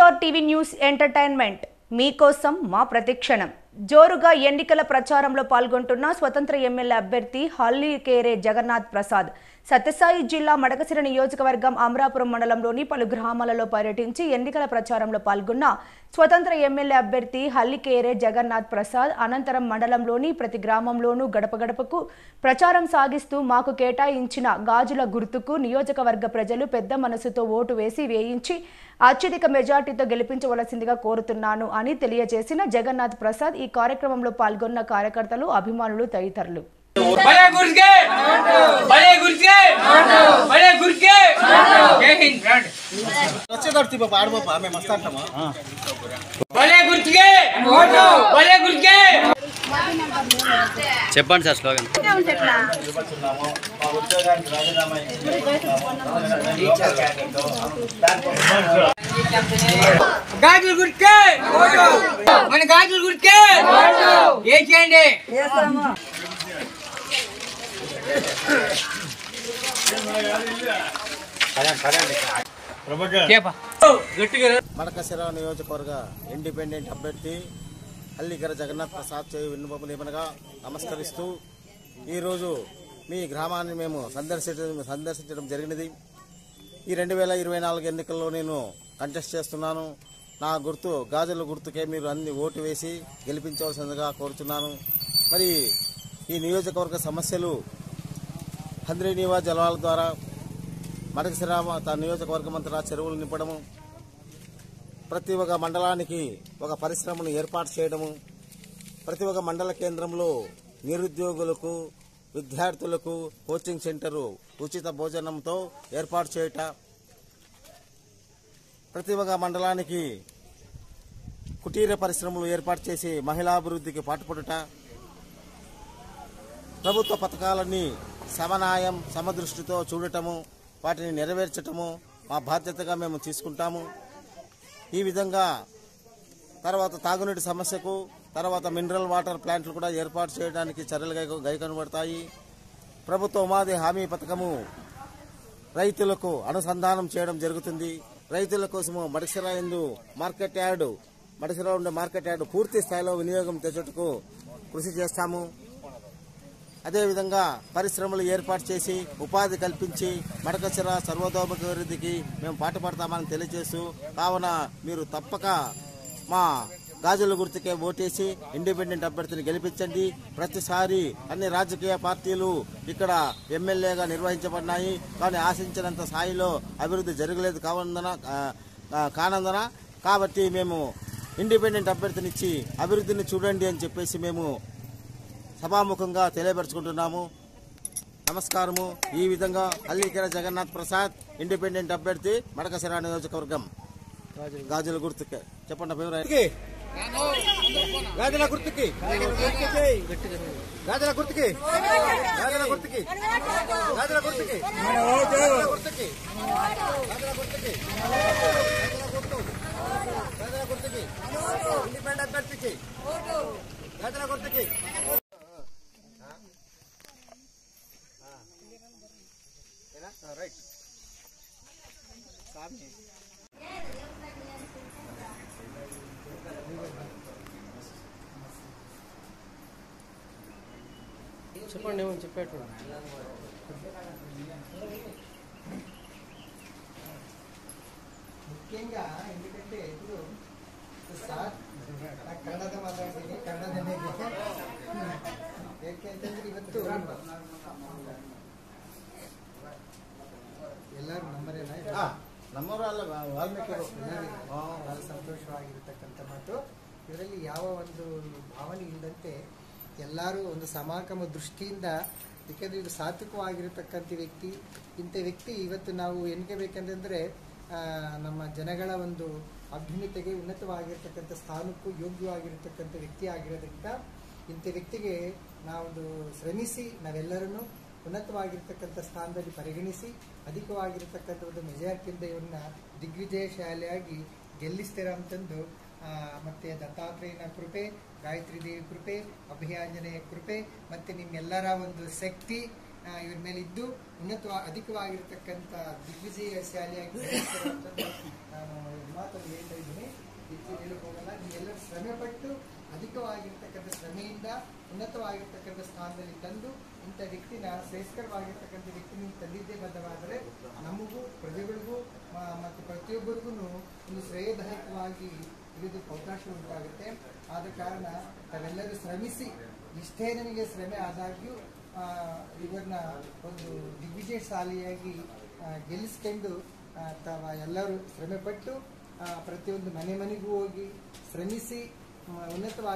NTR TV news entertainment మీకోసం మా ప్రతిక్షణం. జోరుగా ఎన్నికల ప్రచారంలో పాల్గొంటున్న స్వతంత్ర ఎమ్మెల్యే అభ్యర్థి హల్లికేరే జగన్నాథ్ ప్రసాద్ సత్యసాయి జిల్లా మడకశిర నియోజకవర్గం అమరాపురం మండలంలోని పలు గ్రామాలలో పర్యటించి ఎన్నికల ప్రచారంలో పాల్గొన్న స్వతంత్ర ఎమ్మెల్యే అభ్యర్థి హల్లికేరే జగన్నాథ్ ప్రసాద్ అనంతరం మండలంలోని ప్రతి గ్రామంలోనూ గడప గడపకు ప్రచారం సాగిస్తూ మాకు కేటాయించిన గాజుల గుర్తుకు నియోజకవర్గ ప్రజలు పెద్ద మనసుతో ఓటు వేయించి అత్యధిక మెజార్టీతో గెలిపించవలసిందిగా కోరుతున్నాను అని తెలియజేసిన జగన్నాథ్ ప్రసాద్ ఈ కార్యక్రమంలో పాల్గొన్న కార్యకర్తలు, అభిమానులు తదితరులు చెప్పండి సార్ స్లోగన్. గాజులు గుర్తుకే మన గాజులు గుర్తుకే ఏ చేయండి. మడకశిర నియోజకవర్గ ఇండిపెండెంట్ అభ్యర్థి హల్లికేరే జగన్నాథ్ ప్రసాద్ చేయి విన్నపములేమనగా నమస్కరిస్తూ ఈరోజు మీ గ్రామాన్ని మేము సందర్శించడం జరిగినది. ఈ 2024 ఎన్నికల్లో నేను కంటెస్ట్ చేస్తున్నాను. నా గుర్తు గాజుల గుర్తుకే మీరు అన్ని ఓటు వేసి గెలిపించవలసిందిగా కోరుతున్నాను. మరి ఈ నియోజకవర్గ సమస్యలు హంద్రీనీవా జలాల ద్వారా మడకశిర నియోజకవర్గం అంతటా చెరువులు నింపడము, ప్రతి ఒక్క మండలానికి ఒక పరిశ్రమను ఏర్పాటు చేయడము, ప్రతి ఒక్క మండల కేంద్రంలో నిరుద్యోగులకు, విద్యార్థులకు కోచింగ్ సెంటరు ఉచిత భోజనంతో ఏర్పాటు చేయట, ప్రతి ఒక్క మండలానికి కుటీర పరిశ్రమలు ఏర్పాటు చేసి మహిళాభివృద్ధికి పాటుపడుట, ప్రభుత్వ పథకాలన్నీ సమన్వయం సమదృష్టితో చూడటము, వాటిని నెరవేర్చటము మా బాధ్యతగా మేము తీసుకుంటాము. ఈ విధంగా తర్వాత తాగునీటి సమస్యకు తర్వాత మినరల్ వాటర్ ప్లాంట్లు కూడా ఏర్పాటు చేయడానికి చర్యలు కనబడతాయి. ప్రభుత్వ ఉపాధి హామీ పథకము రైతులకు అనుసంధానం చేయడం జరుగుతుంది. రైతుల కోసము మడకశిర ఉండే మార్కెట్ యార్డు పూర్తి స్థాయిలో వినియోగం తెచ్చుటకు కృషి చేస్తాము. అదేవిధంగా పరిశ్రమలు ఏర్పాటు చేసి ఉపాధి కల్పించి మడకశిర సర్వతోముఖాభివృద్ధికి మేము పాటుపడతామని తెలియజేస్తూ, కావున మీరు తప్పక మా గాజుల గుర్తుకే ఓటేసి ఇండిపెండెంట్ అభ్యర్థిని గెలిపించండి. ప్రతిసారి అన్ని రాజకీయ పార్టీలు ఇక్కడ ఎమ్మెల్యేగా నిర్వహించబడినాయి, కానీ ఆశించినంత స్థాయిలో అభివృద్ధి జరగలేదు కానందున కాబట్టి మేము ఇండిపెండెంట్ అభ్యర్థినిచ్చి అభివృద్ధిని చూడండి అని చెప్పేసి మేము సభాముఖంగా తెలియపరుచుకుంటున్నాము. నమస్కారము. ఈ విధంగా హల్లికేరే జగన్నాథ్ ప్రసాద్ ఇండిపెండెంట్ అభ్యర్థి మడకశిర నియోజకవర్గం గాజుల గుర్తుకే. చెప్పండి అభిప్రాయం. గాజుల గుర్తుకి గాజుల గుర్తుకి గాజుల గుర్తుకి గాజుల గుర్తుకి గాజుల గుర్తుకి గాజుల గుర్తుకి ఇండిపెండెంట్ అభ్యర్థికి గాజుల గుర్తుకి. రైట్ చెప్పండి ఏమని చెప్పేట. ముఖ్యంగా ఎందుకంటే ఇప్పుడు సార్ ಕನ್ನಡ ಮಾತಾಡ್ತೀನಿ, ಕನ್ನಡದಲ್ಲೇ ಯಾಕೆಂತಂದ್ರೆ ಇವತ್ತು ಎಲ್ಲರೂ ನಂಬರೇನ ನಮ್ಮವರಲ್ಲ ವಾಲ್ಮೀಕಿಗಳು ಬಹಳ ಸಂತೋಷವಾಗಿರತಕ್ಕಂಥ ಮಾತು. ಇದರಲ್ಲಿ ಯಾವ ಒಂದು ಭಾವನೆ ಇಲ್ಲದಂತೆ ಎಲ್ಲರೂ ಒಂದು ಸಮಾಗಮ ದೃಷ್ಟಿಯಿಂದ, ಏಕೆಂದರೆ ಇದು ಸಾತ್ವಿಕವಾಗಿರತಕ್ಕಂಥ ವ್ಯಕ್ತಿ. ಇಂಥ ವ್ಯಕ್ತಿ ಇವತ್ತು ನಾವು ಎನ್ಕೋಬೇಕಂತಂದರೆ ನಮ್ಮ ಜನಗಳ ಒಂದು ಅಭ್ಯುನ್ನತಿಗೆ ಉನ್ನತವಾಗಿರ್ತಕ್ಕಂಥ ಸ್ಥಾನಕ್ಕೂ ಯೋಗ್ಯವಾಗಿರತಕ್ಕಂಥ ವ್ಯಕ್ತಿ ಆಗಿರೋದ್ರಿಂದ ಇಂಥ ವ್ಯಕ್ತಿಗೆ ನಾವೊಂದು ಶ್ರಮಿಸಿ ನಾವೆಲ್ಲರನ್ನು ಉನ್ನತವಾಗಿರ್ತಕ್ಕಂಥ ಸ್ಥಾನದಲ್ಲಿ ಪರಿಗಣಿಸಿ ಅಧಿಕವಾಗಿರತಕ್ಕಂಥ ಒಂದು ಮೆಜಾರಿಟಿಯಿಂದ ಇವನ್ನ ದಿಗ್ವಿಜಯಶಾಲಿಯಾಗಿ ಗೆಲ್ಲಿಸ್ತೀರ ಅಂತಂದು ಮತ್ತೆ ದತ್ತಾತ್ರೇಯನ ಕೃಪೆ, ಗಾಯತ್ರಿ ದೇವಿ ಕೃಪೆ, ಅಭಯಾಂಜನೇಯ ಕೃಪೆ ಮತ್ತೆ ನಿಮ್ಮೆಲ್ಲರ ಒಂದು ಶಕ್ತಿ ಇವ್ರ ಮೇಲೆ ಇದ್ದು ಅಧಿಕವಾಗಿರತಕ್ಕಂಥ ದಿಗ್ವಿಜಯಶಾಲಿಯಾಗಿ ನಾನು ಮಾತನ್ನು ಹೇಳ್ತಾ ಇದ್ದೀನಿ. ಶ್ರಮೆಪಟ್ಟು ಅಧಿಕವಾಗಿರ್ತಕ್ಕಂಥ ಶ್ರಮೆಯಿಂದ ಉನ್ನತವಾಗಿರ್ತಕ್ಕಂಥ ಸ್ಥಾನದಲ್ಲಿ ತಂದು ಇಂಥ ವ್ಯಕ್ತಿನ ಶ್ರೇಷ್ಠವಾಗಿರ್ತಕ್ಕಂಥ ವ್ಯಕ್ತಿನ ತಂದಿದ್ದೇ ಬದ್ಧವಾದರೆ ನಮಗೂ ಪ್ರಜೆಗಳಿಗೂ ಮತ್ತು ಪ್ರತಿಯೊಬ್ಬರಿಗೂ ಒಂದು ಶ್ರೇಯದಾಯಕವಾಗಿ ಇರೋದಕ್ಕೆ ಅವಕಾಶ ಉಂಟಾಗುತ್ತೆ. ಆದ ಕಾರಣ ತಾವೆಲ್ಲರೂ ಶ್ರಮಿಸಿ ಇಷ್ಟೇ ನಮಗೆ ಶ್ರಮೆ ಆದಾಗ್ಯೂ ಇವರನ್ನ ಒಂದು ದಿಗ್ವಿಜಯಶಾಲಿಯಾಗಿ ಗೆಲ್ಲಿಸ್ಕೊಂಡು ತಾವು ಎಲ್ಲರೂ ಶ್ರಮೆಪಟ್ಟು ಪ್ರತಿಯೊಂದು ಮನೆಗೂ ಹೋಗಿ ಶ್ರಮಿಸಿ ಉನ್ನತವಾಗಿ